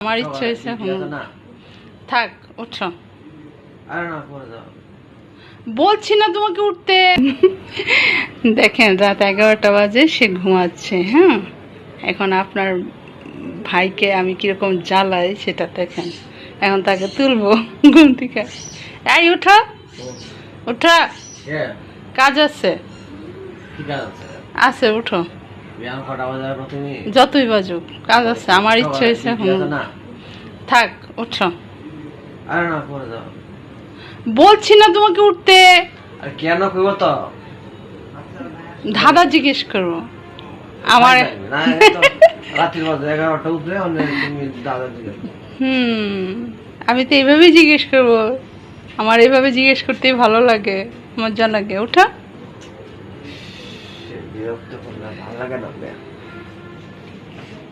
আমার ইচ্ছা হয়েছে থাক উঠো বলছি না তোমাকে উঠতে দেখেন রাত 11টা বাজে সে ঘুমাচ্ছে। হ্যাঁ এখন আপনার ভাইকে আমি কিরকম জ্বালাই সেটা দেখেন। এখন তাকে তুলবো ঘুম থেকে। এই উঠো উঠো কাজ আছে আছে উঠো যতই বাজুক কাজ আছে। আমার ইচ্ছা হয়েছে থাক উঠো বলছি না তোমাকে উঠতে কেন কইব তো দাদা জিজ্ঞেস করবো আমার রাত্রির বাজে 11টা উপরে তুমি দাদা জিজ্ঞেস আমি তো এইভাবেই জিজ্ঞেস করবো। আমার এইভাবে জিজ্ঞেস করতেই ভালো লাগে, মজা লাগে। ওঠা বিরক্ত করলে ভালো লাগে না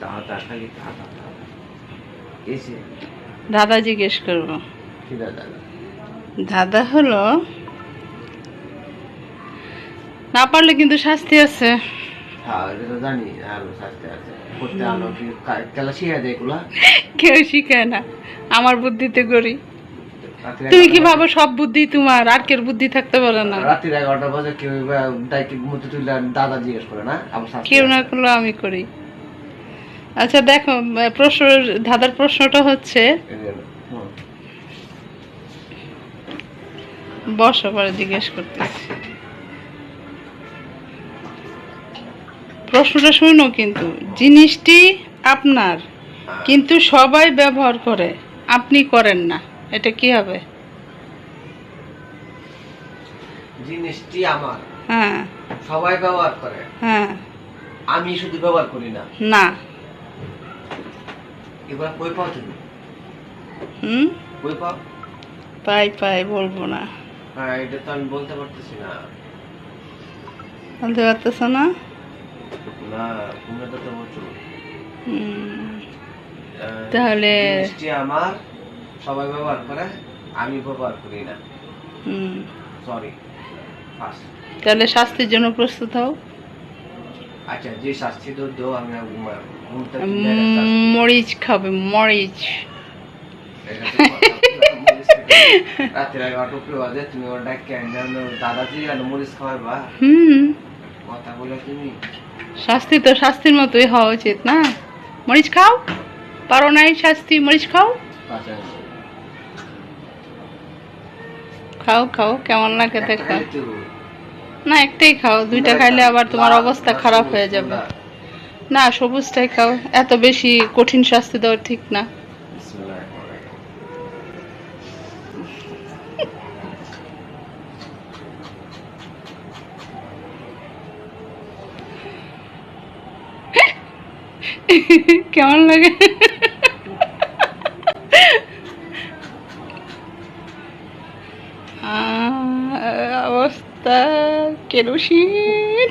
দাদা খালি দাদা জিজ্ঞেস করবো। কি দাদা? দাদা হলো না পারলে কিন্তু শাস্তি আছে। কেউ শিখায় না, আমার বুদ্ধিতে করি। তুমি কি ভাবো সব বুদ্ধি তোমার, আর কেউ বুদ্ধি থাকতে পারে না? রাত্রি 11টা বাজে কেউ দাদা জিজ্ঞেস করে না, কেউ না করলে আমি করি। আচ্ছা দেখো প্রশ্ন, দাদার প্রশ্নটা হচ্ছে বসো পরে জিজ্ঞেস করতেছি। প্রশ্নটা শুনো কিন্তু, জিনিসটি আপনার কিন্তু সবাই ব্যবহার করে, আপনি করেন না, এটা কি হবে? জিনিসটি আমার, হ্যাঁ সবাই ব্যবহার করে, হ্যাঁ আমি শুধু ব্যবহার করি না। না এবার কই পাও তুমি? কই পাও? পাই বলবো না। হ্যাঁ এটা তো আমি বলতে পারতেছি না। বলতে পারতেছ না? না তুমি তো বলছো। তাহলে জিনিসটি আমার, সবাই ব্যবহার করে, আমি ব্যবহার করি না। Sorry first. তাহলে শাস্তির জন্য প্রস্তুত হও। আচ্ছা যে শাস্তি দাও আমি মরিচ খাবে, মরিচ। রাতের 11টা বাজে তুমি ওটা কেন দাদাজি আর মরিচ খাওয়াবা? কথা বলে তুমি। শাস্তি তো শাস্তির মতোই হওয়া উচিত না? মরিচ খাও, পারো নাই শাস্তি, মরিচ খাও। খাও খাও কেমন লাগে দেখো। না একটাই খাও, দুইটা খাইলে আবার তোমার অবস্থা খারাপ হয়ে যাবে। না সবুজটাই খাও, এত বেশি কঠিন শাস্তি দেওয়া ঠিক না। কেমন লাগে? অবস্থা কেরোসিন।